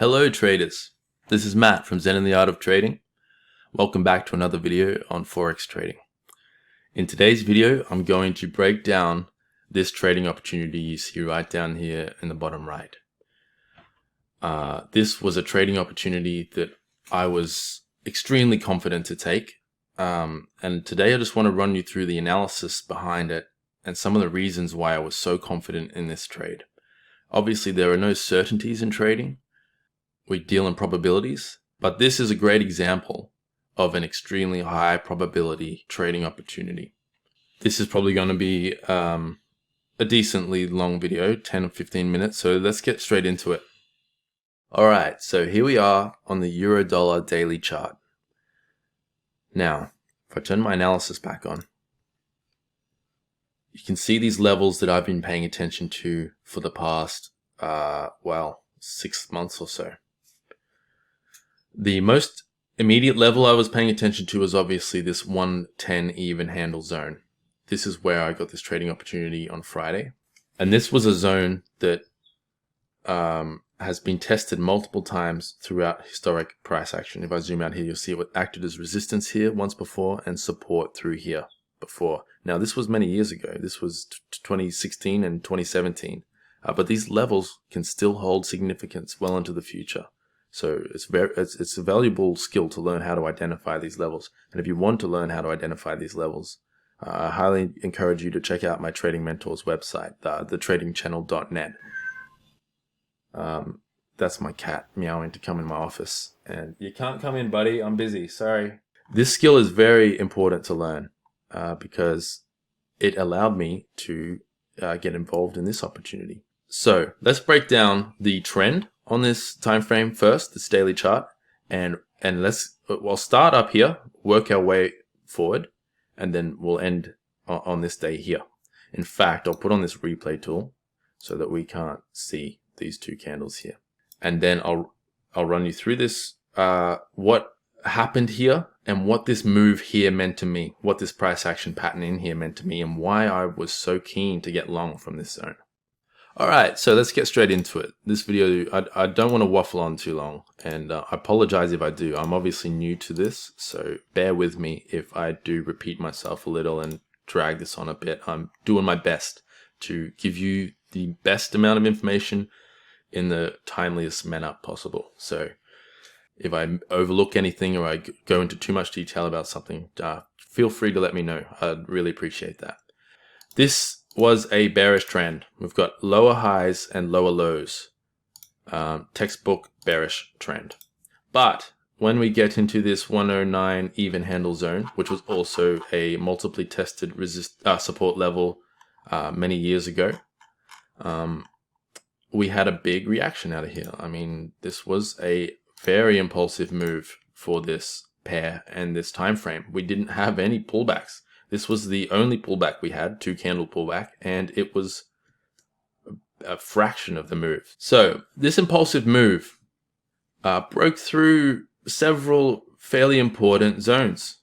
Hello traders, this is Matt from Zen and the Art of Trading. Welcome back to another video on Forex trading. In today's video, I'm going to break down this trading opportunity you see right down here in the bottom right. This was a trading opportunity that I was extremely confident to take. And today I just want to run you through the analysis behind it and some of the reasons why I was so confident in this trade. Obviously, there are no certainties in trading. We deal in probabilities, but this is a great example of an extremely high probability trading opportunity. This is probably going to be a decently long video, 10 or 15 minutes, so let's get straight into it. Alright, so here we are on the euro-dollar daily chart. Now, if I turn my analysis back on, you can see these levels that I've been paying attention to for the past, 6 months or so. The most immediate level I was paying attention to was obviously this 110 even handle zone. This is where I got this trading opportunity on Friday. And this was a zone that has been tested multiple times throughout historic price action. If I zoom out here, you'll see it acted as resistance here once before and support through here before. Now, this was many years ago. This was 2016 and 2017. But these levels can still hold significance well into the future. So it's a valuable skill to learn how to identify these levels. And if you want to learn how to identify these levels, I highly encourage you to check out my Trading Mentors website, thetradingchannel.net. That's my cat meowing to come in my office. And you can't come in, buddy. I'm busy. Sorry. This skill is very important to learn because it allowed me to get involved in this opportunity. So let's break down the trend on this time frame first, this daily chart, and we'll start up here, work our way forward, and then we'll end on this day here. In fact, I'll put on this replay tool so that we can't see these two candles here, and then I'll run you through this, what happened here and what this move here meant to me, what this price action pattern in here meant to me, and why I was so keen to get long from this zone. Alright, so let's get straight into it. This video, I don't want to waffle on too long, and I apologize if I do. I'm obviously new to this, so bear with me if I do repeat myself a little and drag this on a bit. I'm doing my best to give you the best amount of information in the timeliest manner possible. So if I overlook anything or I go into too much detail about something, feel free to let me know. I'd really appreciate that. This was a bearish trend. We've got lower highs and lower lows. Textbook bearish trend. But when we get into this 109 even handle zone, which was also a multiply tested support level many years ago, we had a big reaction out of here. I mean, this was a very impulsive move for this pair and this time frame. We didn't have any pullbacks. This was the only pullback we had, 2-candle pullback, and it was a fraction of the move. So this impulsive move broke through several fairly important zones.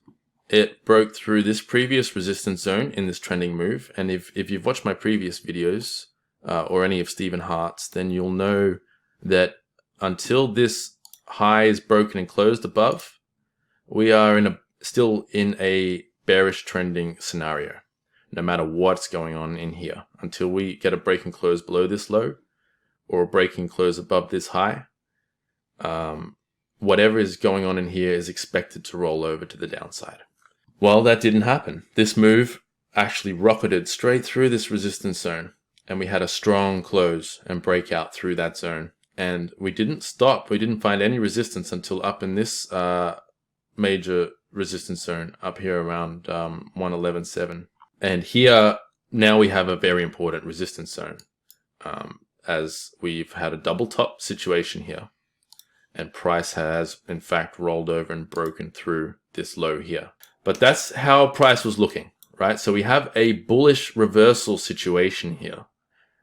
It broke through this previous resistance zone in this trending move, and if you've watched my previous videos or any of Stephen Hart's, then you'll know that until this high is broken and closed above, we are still in a bearish trending scenario, no matter what's going on in here, until we get a break and close below this low or a break and close above this high. Whatever is going on in here is expected to roll over to the downside. Well, that didn't happen. This move actually rocketed straight through this resistance zone, and we had a strong close and breakout through that zone. And we didn't stop. We didn't find any resistance until up in this major resistance zone up here around 111.7. And here now we have a very important resistance zone, as we've had a double top situation here, and price has in fact rolled over and broken through this low here. But that's how price was looking, right? So we have a bullish reversal situation here,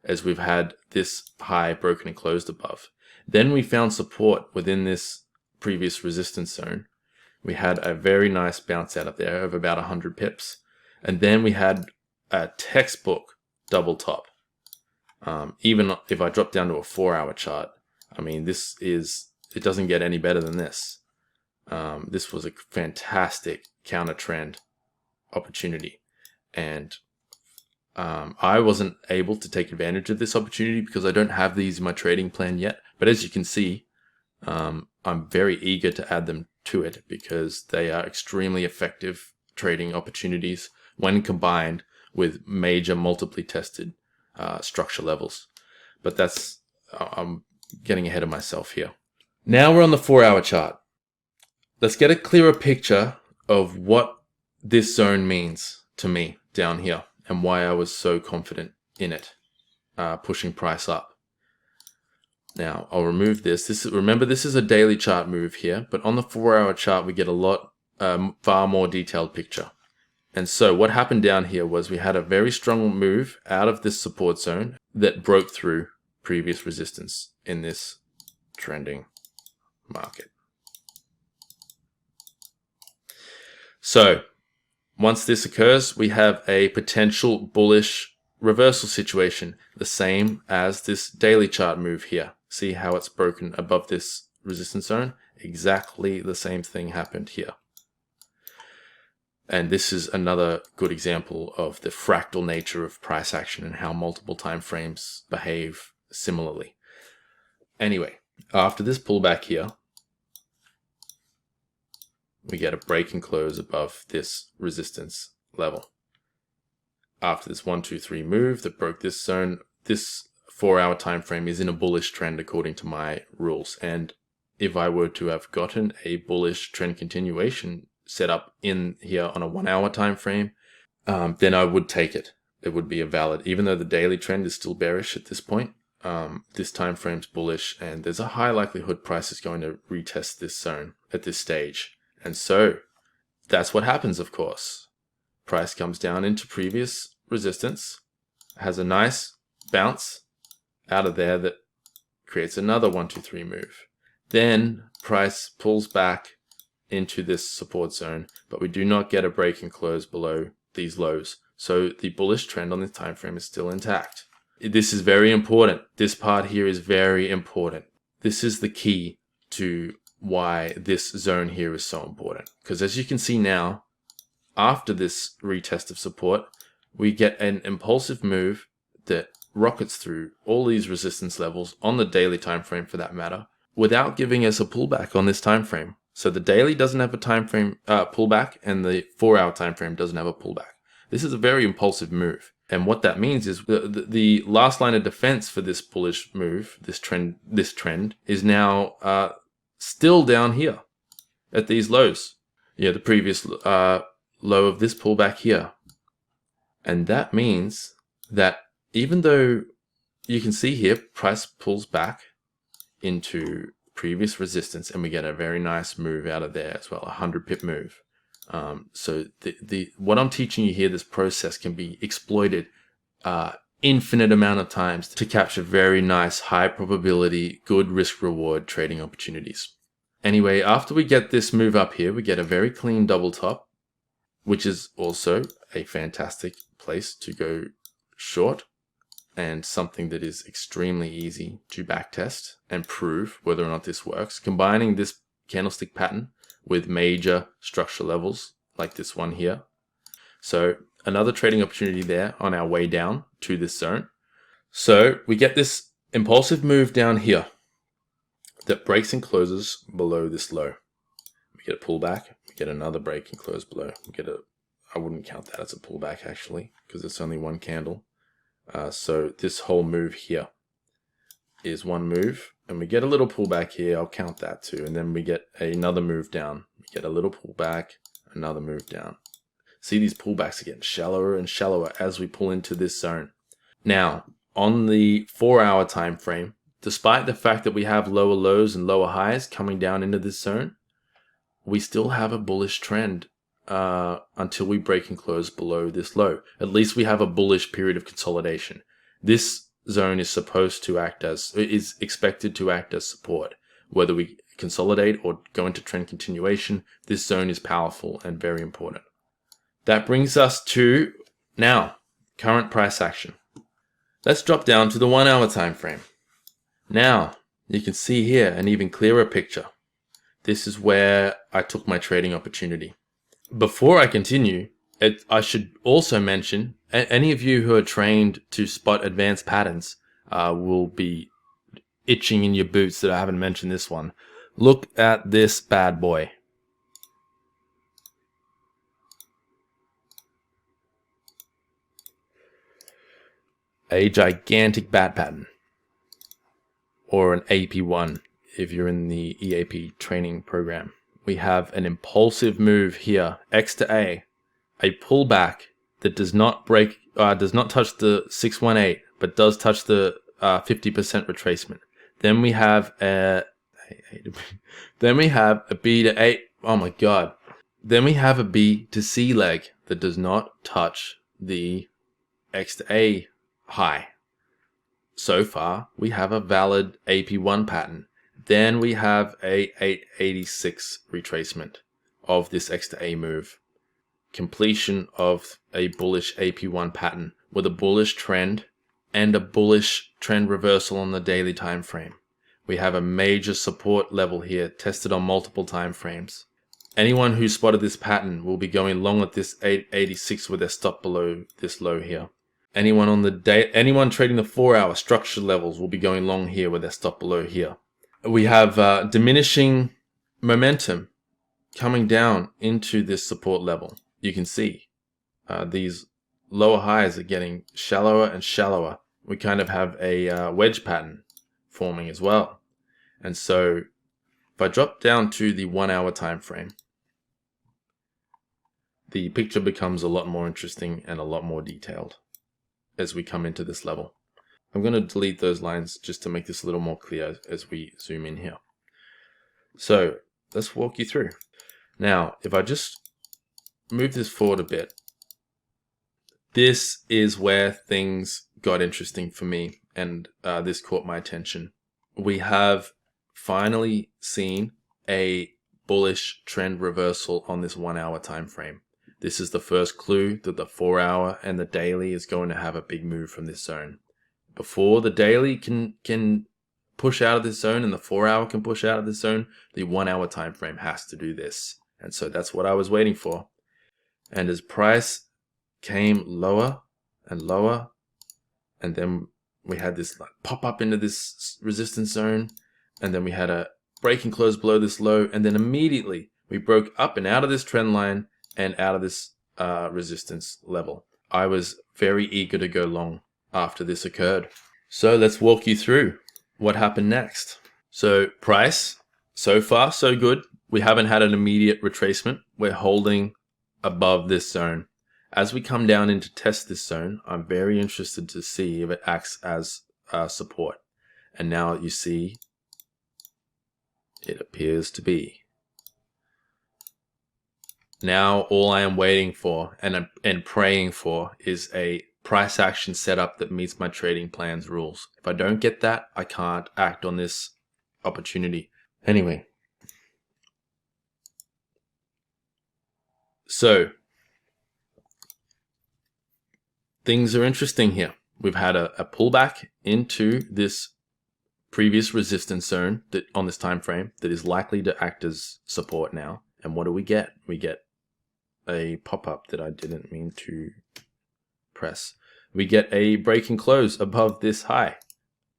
as we've had this high broken and closed above. Then we found support within this previous resistance zone. We had a very nice bounce out of there of about 100 pips. And then we had a textbook double top. Even if I drop down to a 4-hour chart, I mean, this is it doesn't get any better than this. This was a fantastic counter trend opportunity, and I wasn't able to take advantage of this opportunity because I don't have these in my trading plan yet. But as you can see, I'm very eager to add them to it because they are extremely effective trading opportunities when combined with major multiply tested structure levels. But I'm getting ahead of myself here. Now we're on the 4-hour chart. Let's get a clearer picture of what this zone means to me down here and why I was so confident in it, pushing price up. Now I'll remove this. Remember, this is a daily chart move here, but on the 4-hour chart we get a far more detailed picture. And so what happened down here was we had a very strong move out of this support zone that broke through previous resistance in this trending market. So once this occurs, we have a potential bullish reversal situation, the same as this daily chart move here. See how it's broken above this resistance zone? Exactly the same thing happened here. And this is another good example of the fractal nature of price action and how multiple time frames behave similarly. Anyway, after this pullback here, we get a break and close above this resistance level. After this 1, 2, 3 move that broke this zone, this 4-hour time frame is in a bullish trend according to my rules. And if I were to have gotten a bullish trend continuation set up in here on a 1-hour time frame, then I would take it. It would be a valid, even though the daily trend is still bearish at this point. This time frame's bullish, and there's a high likelihood price is going to retest this zone at this stage. And so that's what happens, of course. Price comes down into previous resistance, has a nice bounce out of there that creates another 1, 2, 3 move. Then price pulls back into this support zone, but we do not get a break and close below these lows. So the bullish trend on this time frame is still intact. This is very important. This part here is very important. This is the key to why this zone here is so important. Because as you can see now, after this retest of support, we get an impulsive move that rockets through all these resistance levels on the daily time frame for that matter, without giving us a pullback on this time frame. So the daily doesn't have a time frame pullback, and the 4-hour time frame doesn't have a pullback. This is a very impulsive move. And what that means is the last line of defense for this bullish move, this trend is now still down here at these lows. Yeah, the previous low of this pullback here. And that means that even though you can see here, price pulls back into previous resistance, and we get a very nice move out of there as well, 100 pip move. So what I'm teaching you here, this process can be exploited infinite amount of times to capture very nice, high probability, good risk reward trading opportunities. Anyway, after we get this move up here, we get a very clean double top, which is also a fantastic place to go short, and something that is extremely easy to backtest and prove whether or not this works. Combining this candlestick pattern with major structure levels like this one here. So another trading opportunity there on our way down to this zone. So we get this impulsive move down here that breaks and closes below this low. We get a pullback, we get another break and close below. I wouldn't count that as a pullback actually, because it's only one candle. So this whole move here is one move, and we get a little pullback here. I'll count that too. And then we get another move down. We get a little pullback, another move down. See, these pullbacks are getting shallower and shallower as we pull into this zone. Now, on the 4-hour time frame, despite the fact that we have lower lows and lower highs coming down into this zone, we still have a bullish trend until we break and close below this low. At least we have a bullish period of consolidation. This zone is expected to act as support. Whether we consolidate or go into trend continuation, this zone is powerful and very important. That brings us to now current price action. Let's drop down to the 1-hour time frame. Now, You can see here an even clearer picture. This is where I took my trading opportunity. Before I continue, I should also mention, any of you who are trained to spot advanced patterns will be itching in your boots that I haven't mentioned this one. Look at this bad boy. A gigantic bat pattern, or an AP1 if you're in the EAP training program. We have an impulsive move here, X to A pullback that does not touch the 618, but does touch the 50% retracement. Then we have a B to A. Oh my god. Then we have a B to C leg that does not touch the X to A high. So far, we have a valid AP1 pattern. Then we have a 886 retracement of this X to A move. Completion of a bullish AP1 pattern with a bullish trend and a bullish trend reversal on the daily time frame. We have a major support level here tested on multiple time frames. Anyone who spotted this pattern will be going long at this 886 with their stop below this low here. Anyone trading the 4-hour structured levels will be going long here with their stop below here. We have diminishing momentum coming down into this support level. You can see these lower highs are getting shallower and shallower. We kind of have a wedge pattern forming as well. And so if I drop down to the 1-hour time frame, the picture becomes a lot more interesting and a lot more detailed as we come into this level. I'm going to delete those lines just to make this a little more clear as we zoom in here. So let's walk you through. Now, if I just move this forward a bit, this is where things got interesting for me, and this caught my attention. We have finally seen a bullish trend reversal on this 1-hour time frame. This is the first clue that the 4-hour and the daily is going to have a big move from this zone. Before the daily can push out of this zone and the 4-hour can push out of this zone, the 1-hour time frame has to do this. And so that's what I was waiting for. And as price came lower and lower, and then we had this pop up into this resistance zone, and then we had a break and close below this low, and then immediately we broke up and out of this trend line and out of this resistance level. I was very eager to go long after this occurred. So let's walk you through what happened next. So price, so far so good. We haven't had an immediate retracement. We're holding above this zone. As we come down in to test this zone, I'm very interested to see if it acts as support. And now you see it appears to be. Now all I am waiting for and praying for is a price action setup that meets my trading plan's rules. If I don't get that, I can't act on this opportunity. Anyway. So things are interesting here. We've had a pullback into this previous resistance zone that on this time frame that is likely to act as support now. And what do we get? We get a pop-up that I didn't mean to press. We get a break and close above this high,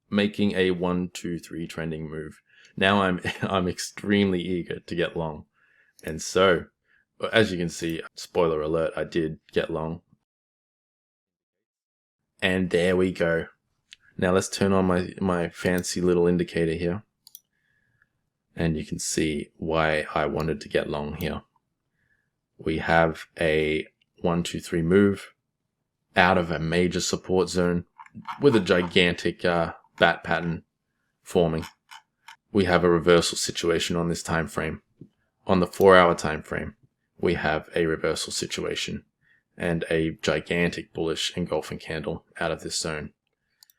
making a 1, 2, 3 trending move. Now I'm extremely eager to get long. And so, as you can see, spoiler alert, I did get long. And there we go. Now let's turn on my fancy little indicator here. And you can see why I wanted to get long here. We have a 1, 2, 3 move out of a major support zone with a gigantic bat pattern forming. We have a reversal situation on this time frame. On the 4-hour time frame, we have a reversal situation and a gigantic bullish engulfing candle out of this zone.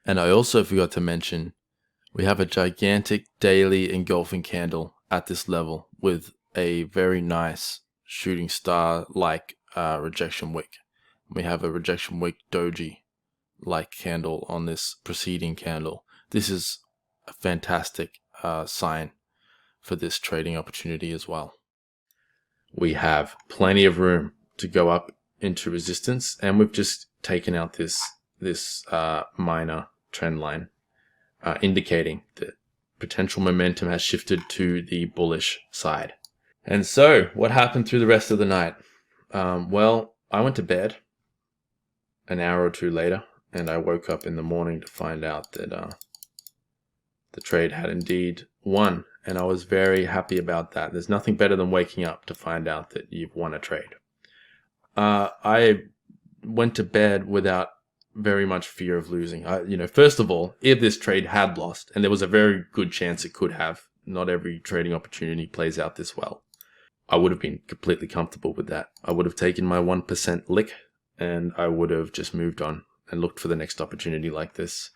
And I also forgot to mention, we have a gigantic daily engulfing candle at this level with a very nice shooting star-like rejection wick. We have a rejection wick doji-like candle on this preceding candle. This is a fantastic sign for this trading opportunity as well. We have plenty of room to go up into resistance, and we've just taken out this minor trend line, indicating that potential momentum has shifted to the bullish side. And so what happened through the rest of the night? Well, I went to bed an hour or two later, and I woke up in the morning to find out that the trade had indeed won, and I was very happy about that. There's nothing better than waking up to find out that you've won a trade. I went to bed without very much fear of losing. First of all, if this trade had lost, and there was a very good chance it could have, not every trading opportunity plays out this well, I would have been completely comfortable with that. I would have taken my 1% lick, and I would have just moved on and looked for the next opportunity like this.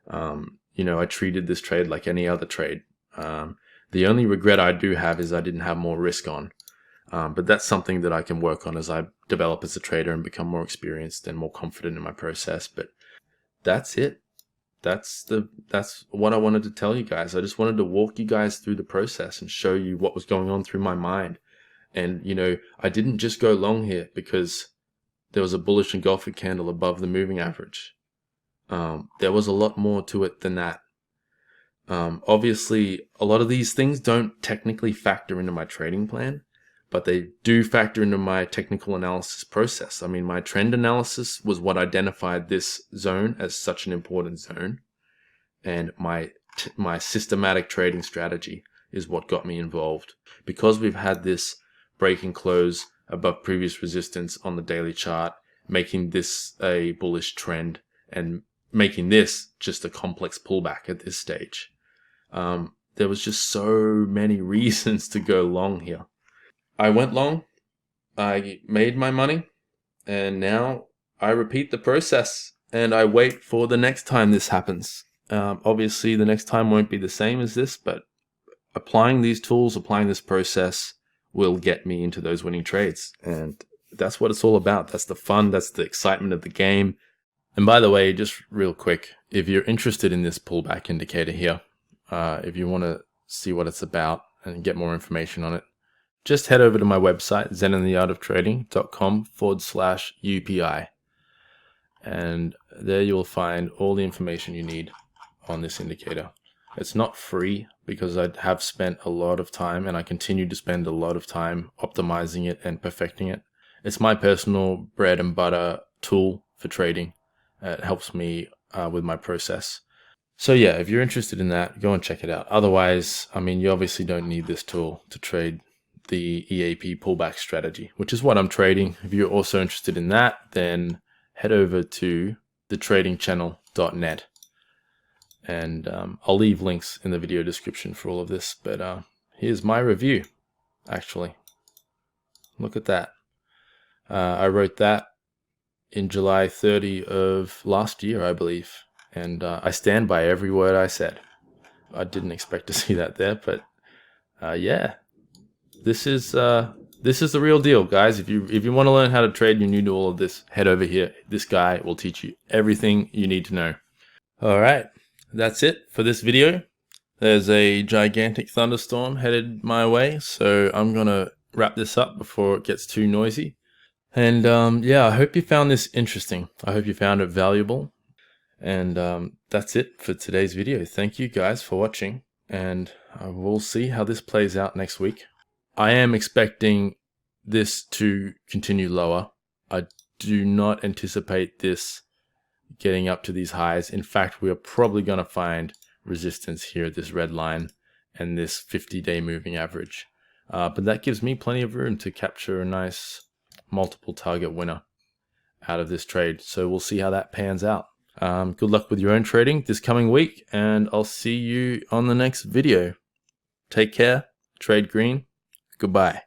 I treated this trade like any other trade. The only regret I do have is I didn't have more risk on. But that's something that I can work on as I develop as a trader and become more experienced and more confident in my process. But that's it. That's what I wanted to tell you guys. I just wanted to walk you guys through the process and show you what was going on through my mind. And, I didn't just go long here because there was a bullish engulfing candle above the moving average. There was a lot more to it than that. Obviously, a lot of these things don't technically factor into my trading plan, but they do factor into my technical analysis process. I mean, my trend analysis was what identified this zone as such an important zone, and my systematic trading strategy is what got me involved. Because we've had this break and close above previous resistance on the daily chart, making this a bullish trend and making this just a complex pullback at this stage. There was just so many reasons to go long here. I went long, I made my money, and now I repeat the process and I wait for the next time this happens. Obviously, the next time won't be the same as this, but applying these tools, applying this process will get me into those winning trades. And that's what it's all about. That's the fun, that's the excitement of the game. And by the way, just real quick, if you're interested in this pullback indicator here, if you want to see what it's about and get more information on it, just head over to my website, zenandtheartoftrading.com/UPI. And there you'll find all the information you need on this indicator. It's not free because I have spent a lot of time, and I continue to spend a lot of time optimizing it and perfecting it. It's my personal bread and butter tool for trading. It helps me with my process. So yeah, if you're interested in that, go and check it out. Otherwise, you obviously don't need this tool to trade the EAP pullback strategy, which is what I'm trading. If you're also interested in that, then head over to thetradingchannel.net. And I'll leave links in the video description for all of this. But here's my review, actually. Look at that. I wrote that in July 30 of last year, I believe. And I stand by every word I said. I didn't expect to see that there, but yeah. This is the real deal, guys. If you want to learn how to trade, you're new to all of this, head over here. This guy will teach you everything you need to know. All right. That's it for this video. There's a gigantic thunderstorm headed my way, so I'm going to wrap this up before it gets too noisy. And yeah, I hope you found this interesting. I hope you found it valuable. And that's it for today's video. Thank you guys for watching, and we'll see how this plays out next week. I am expecting this to continue lower. I do not anticipate this getting up to these highs. In fact, we are probably going to find resistance here at this red line and this 50-day moving average. But that gives me plenty of room to capture a nice multiple target winner out of this trade. So we'll see how that pans out. Good luck with your own trading this coming week, and I'll see you on the next video. Take care. Trade green. Goodbye.